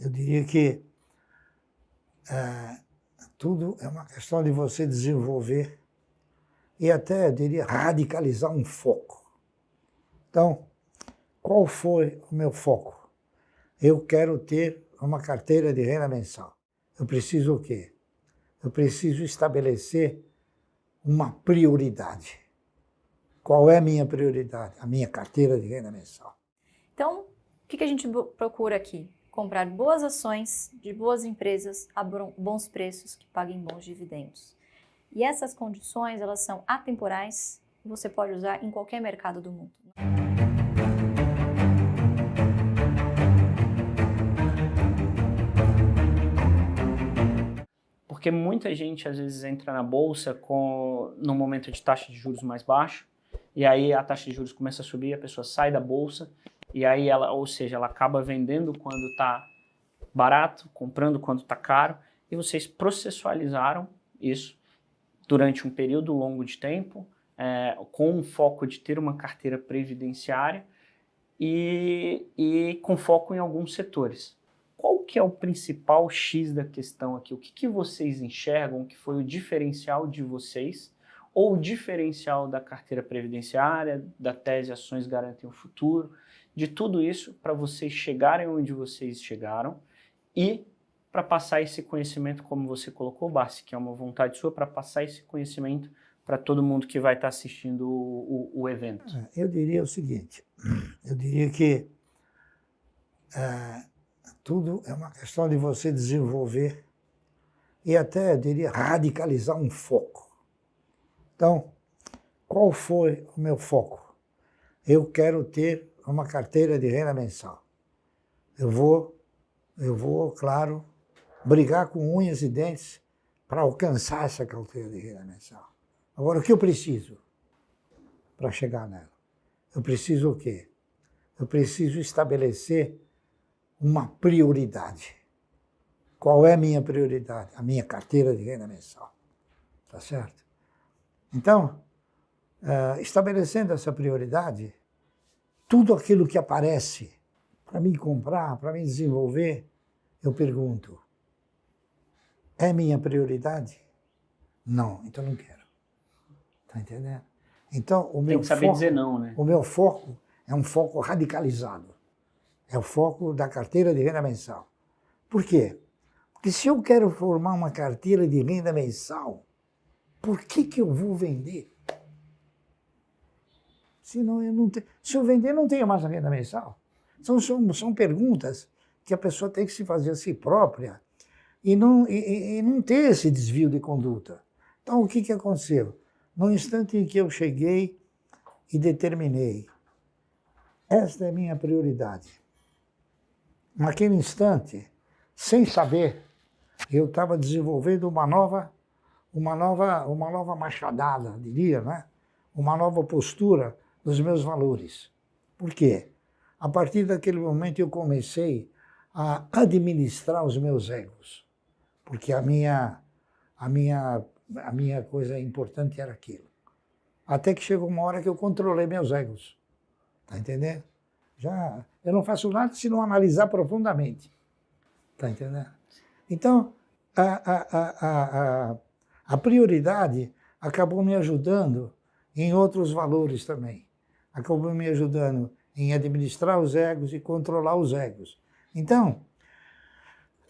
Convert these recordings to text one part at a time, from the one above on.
Eu diria que tudo é uma questão de você desenvolver e até, eu diria, radicalizar um foco. Então, qual foi o meu foco? Eu quero ter uma carteira de renda mensal. Eu preciso o quê? Eu preciso estabelecer uma prioridade. Qual é a minha prioridade? A minha carteira de renda mensal. Então, o que a gente procura aqui? Comprar boas ações de boas empresas a bons preços que paguem bons dividendos. E essas condições, elas são atemporais e você pode usar em qualquer mercado do mundo. Porque muita gente às vezes entra na bolsa no momento de taxa de juros mais baixo, e aí a taxa de juros começa a subir, a pessoa sai da bolsa, e aí ela, ou seja, ela acaba vendendo quando está barato, comprando quando está caro, e vocês processualizaram isso durante um período longo de tempo, com o foco de ter uma carteira previdenciária e com foco em alguns setores. Qual que é o principal X da questão aqui? O que vocês enxergam que foi o diferencial de vocês ou o diferencial da carteira previdenciária, da tese Ações Garantem o Futuro, de tudo isso para vocês chegarem onde vocês chegaram e para passar esse conhecimento, como você colocou, Barsi, que é uma vontade sua, para passar esse conhecimento para todo mundo que vai estar assistindo o evento? Eu diria o seguinte, eu diria que tudo é uma questão de você desenvolver e até, eu diria, radicalizar um foco. Então, qual foi o meu foco? Eu quero ter uma carteira de renda mensal. Eu vou, claro, brigar com unhas e dentes para alcançar essa carteira de renda mensal. Agora, o que eu preciso para chegar nela? Eu preciso o quê? Eu preciso estabelecer uma prioridade. Qual é a minha prioridade? A minha carteira de renda mensal. Tá certo? Então, estabelecendo essa prioridade, tudo aquilo que aparece para mim comprar, para mim desenvolver, eu pergunto, é minha prioridade? Não, então não quero. Tá entendendo? Então, Tem que saber dizer não, né? O meu foco é um foco radicalizado. É o foco da carteira de renda mensal. Por quê? Porque se eu quero formar uma carteira de renda mensal, por que eu vou vender? Senão eu não tenho. Se eu vender, não tenho mais a renda mensal. São perguntas que a pessoa tem que se fazer a si própria e não ter esse desvio de conduta. Então, o que aconteceu? No instante em que eu cheguei e determinei, esta é a minha prioridade. Naquele instante, sem saber, eu estava desenvolvendo uma nova machadada, diria, né? Uma nova postura dos meus valores. Por quê? A partir daquele momento eu comecei a administrar os meus egos, porque a minha coisa importante era aquilo. Até que chegou uma hora que eu controlei meus egos. Tá entendendo? Eu não faço nada se não analisar profundamente. Tá entendendo? Então, a prioridade acabou me ajudando em outros valores também. Acabou me ajudando em administrar os egos e controlar os egos. Então,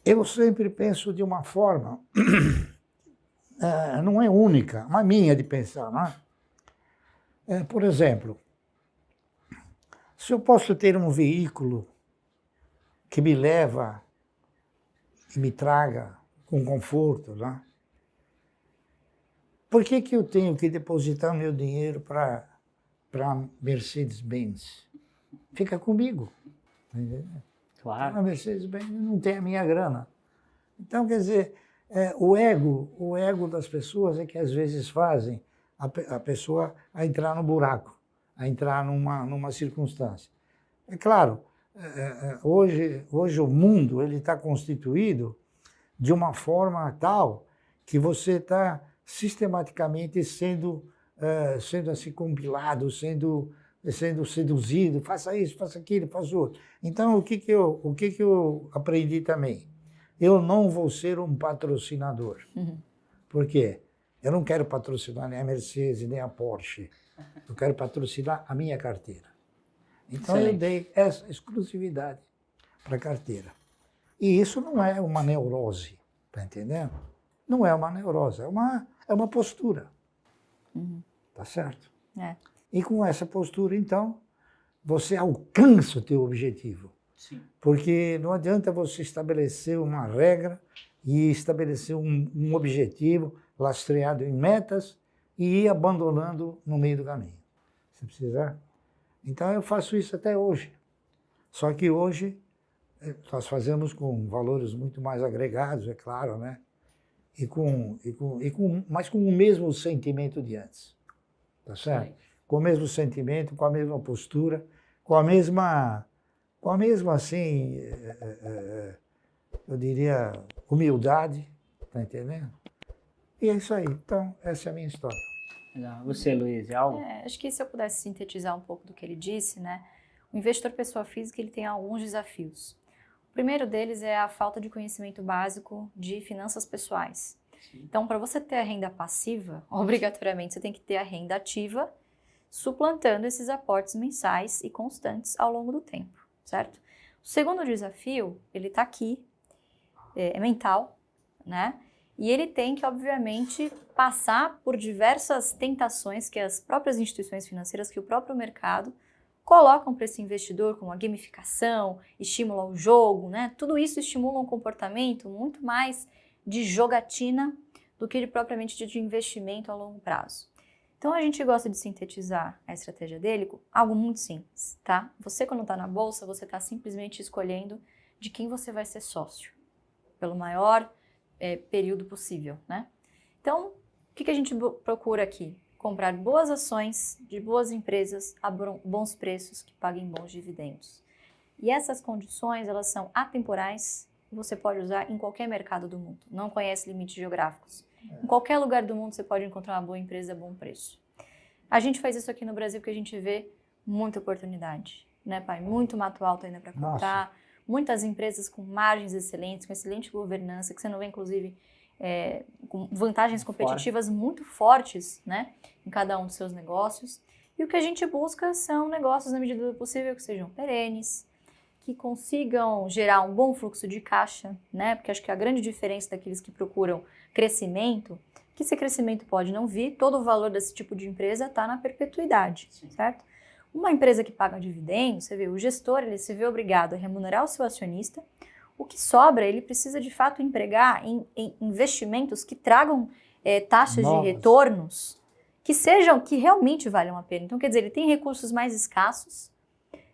eu sempre penso de uma forma, não é única, mas minha de pensar, não é? Por exemplo, se eu posso ter um veículo que me leva, que me traga com conforto, né? Por que eu tenho que depositar meu dinheiro para Mercedes-Benz? Fica comigo. Claro. A Mercedes-Benz não tem a minha grana. Então, quer dizer, o ego das pessoas é que às vezes fazem a pessoa a entrar no buraco, a entrar numa circunstância. É claro, hoje o mundo está constituído de uma forma tal que você está sistematicamente sendo assim compilado, sendo sendo seduzido, faça isso, faça aquilo, faça outro. Então, o que que eu aprendi também? Eu não vou ser um patrocinador. Por quê? Eu não quero patrocinar nem a Mercedes, nem a Porsche. Eu quero patrocinar a minha carteira. Então, eu dei essa exclusividade para a carteira. E isso não é uma neurose, tá entendendo? Não é uma neurose, é uma postura. Tá certo? É. E com essa postura, então, você alcança o teu objetivo. Sim. Porque não adianta você estabelecer uma regra e estabelecer um objetivo lastreado em metas e ir abandonando no meio do caminho. Se precisar. Então, eu faço isso até hoje. Só que hoje, nós fazemos com valores muito mais agregados, é claro, né? Mas com o mesmo sentimento de antes. Tá certo? Sim. Com o mesmo sentimento, com a mesma postura, com a mesma assim, eu diria, humildade, tá entendendo? E é isso aí. Então, essa é a minha história. Legal. Você, Luiz, algo? Acho que se eu pudesse sintetizar um pouco do que ele disse, né? O investidor pessoa física ele tem alguns desafios. O primeiro deles é a falta de conhecimento básico de finanças pessoais. Então, para você ter a renda passiva, obrigatoriamente você tem que ter a renda ativa, suplantando esses aportes mensais e constantes ao longo do tempo, certo? O segundo desafio, ele está aqui, é mental, né? E ele tem que, obviamente, passar por diversas tentações que as próprias instituições financeiras, que o próprio mercado colocam para esse investidor, como a gamificação, estímulo ao jogo, né? Tudo isso estimula um comportamento muito mais de jogatina do que propriamente de investimento a longo prazo. Então, a gente gosta de sintetizar a estratégia dele com algo muito simples, tá? Você, quando está na bolsa, você está simplesmente escolhendo de quem você vai ser sócio, pelo maior período possível, né? Então, o que a gente procura aqui? Comprar boas ações de boas empresas a bons preços que paguem bons dividendos. E essas condições, elas são atemporais e você pode usar em qualquer mercado do mundo. Não conhece limites geográficos. Em qualquer lugar do mundo você pode encontrar uma boa empresa a bom preço. A gente faz isso aqui no Brasil porque a gente vê muita oportunidade, né, pai? Muito mato alto ainda para comprar, muitas empresas com margens excelentes, com excelente governança, que você não vê, inclusive, com vantagens competitivas muito fortes, né, em cada um dos seus negócios. E o que a gente busca são negócios, na medida do possível, que sejam perenes, que consigam gerar um bom fluxo de caixa, né, porque acho que a grande diferença daqueles que procuram crescimento, que esse crescimento pode não vir, todo o valor desse tipo de empresa está na perpetuidade, certo? Uma empresa que paga dividendos, você vê, o gestor ele se vê obrigado a remunerar o seu acionista, o que sobra ele precisa de fato empregar em investimentos que tragam taxas de retornos que realmente valham a pena. Então, quer dizer, ele tem recursos mais escassos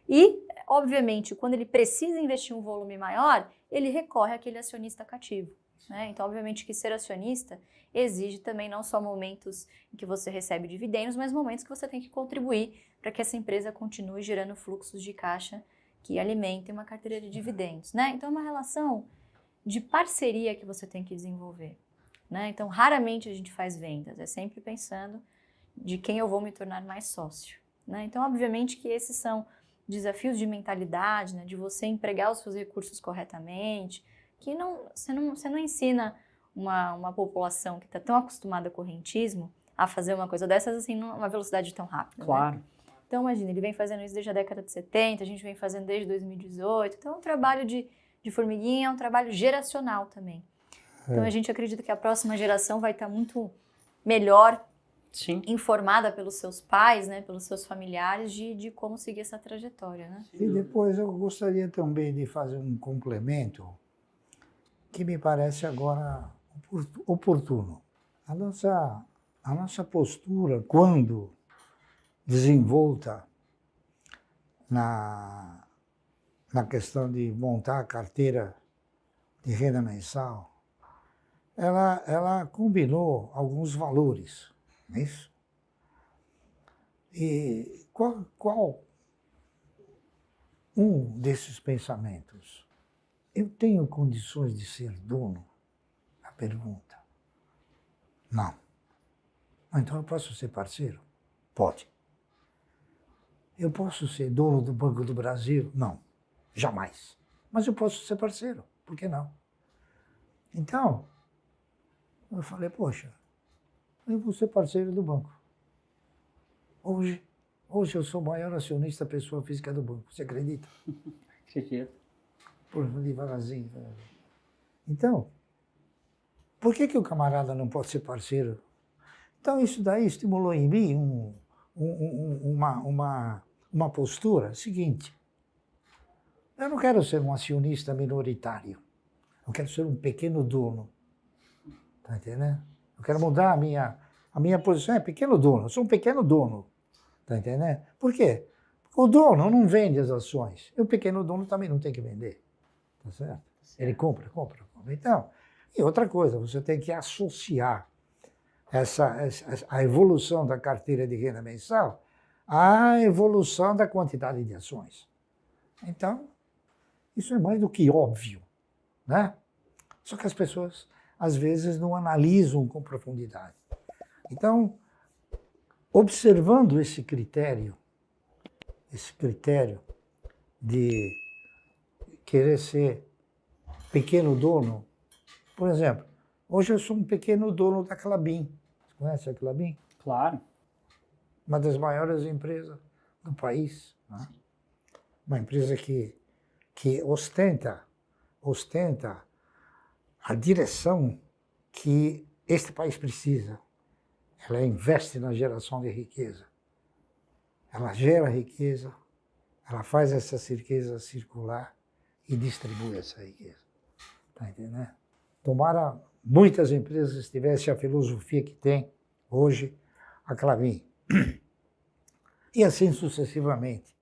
e, obviamente, quando ele precisa investir um volume maior, ele recorre àquele acionista cativo, né? Então, obviamente que ser acionista exige também não só momentos em que você recebe dividendos, mas momentos que você tem que contribuir para que essa empresa continue gerando fluxos de caixa que alimentem uma carteira de dividendos, né? Então, é uma relação de parceria que você tem que desenvolver, né? Então, raramente a gente faz vendas, é sempre pensando de quem eu vou me tornar mais sócio, né? Então, obviamente que esses são desafios de mentalidade, né? De você empregar os seus recursos corretamente, que você não ensina uma população que está tão acostumada com o correntismo a fazer uma coisa dessas assim numa velocidade tão rápida. Claro. Né? Então, imagina, ele vem fazendo isso desde a década de 70, a gente vem fazendo desde 2018. Então, é um trabalho de formiguinha, é um trabalho geracional também. Então, a gente acredita que a próxima geração vai estar muito melhor informada pelos seus pais, né, pelos seus familiares, de como seguir essa trajetória. Né? E depois eu gostaria também de fazer um complemento que me parece agora oportuno. A nossa postura, quando desenvolta na questão de montar a carteira de renda mensal, ela combinou alguns valores, não é isso? E qual um desses pensamentos? Eu tenho condições de ser dono? A pergunta. Não. Então eu posso ser parceiro? Pode. Eu posso ser dono do Banco do Brasil? Não, jamais. Mas eu posso ser parceiro, por que não? Então, eu falei, poxa, eu vou ser parceiro do banco. Hoje eu sou o maior acionista pessoa física do banco, você acredita? Acredito. Por devagarzinho. Então, por que o camarada não pode ser parceiro? Então, isso daí estimulou em mim uma postura seguinte. Eu não quero ser um acionista minoritário. Eu quero ser um pequeno dono. Tá entendendo? Eu quero mudar a minha posição. É pequeno dono. Eu sou um pequeno dono. Tá entendendo? Por quê? Porque o dono não vende as ações. E o pequeno dono também não tem que vender. Tá certo? Ele compra. Então, e outra coisa, você tem que associar a evolução da carteira de renda mensal à evolução da quantidade de ações. Então, isso é mais do que óbvio, né? Só que as pessoas, às vezes, não analisam com profundidade. Então, observando esse critério de querer ser pequeno dono, por exemplo, hoje eu sou um pequeno dono da Klabin. Você conhece a Klabin? Claro. Uma das maiores empresas do país. Né? Uma empresa que ostenta a direção que este país precisa. Ela investe na geração de riqueza. Ela gera riqueza, ela faz essa riqueza circular e distribui essa riqueza. Tá entendendo? Tomara muitas empresas tivessem a filosofia que tem hoje a Klabin. E assim sucessivamente.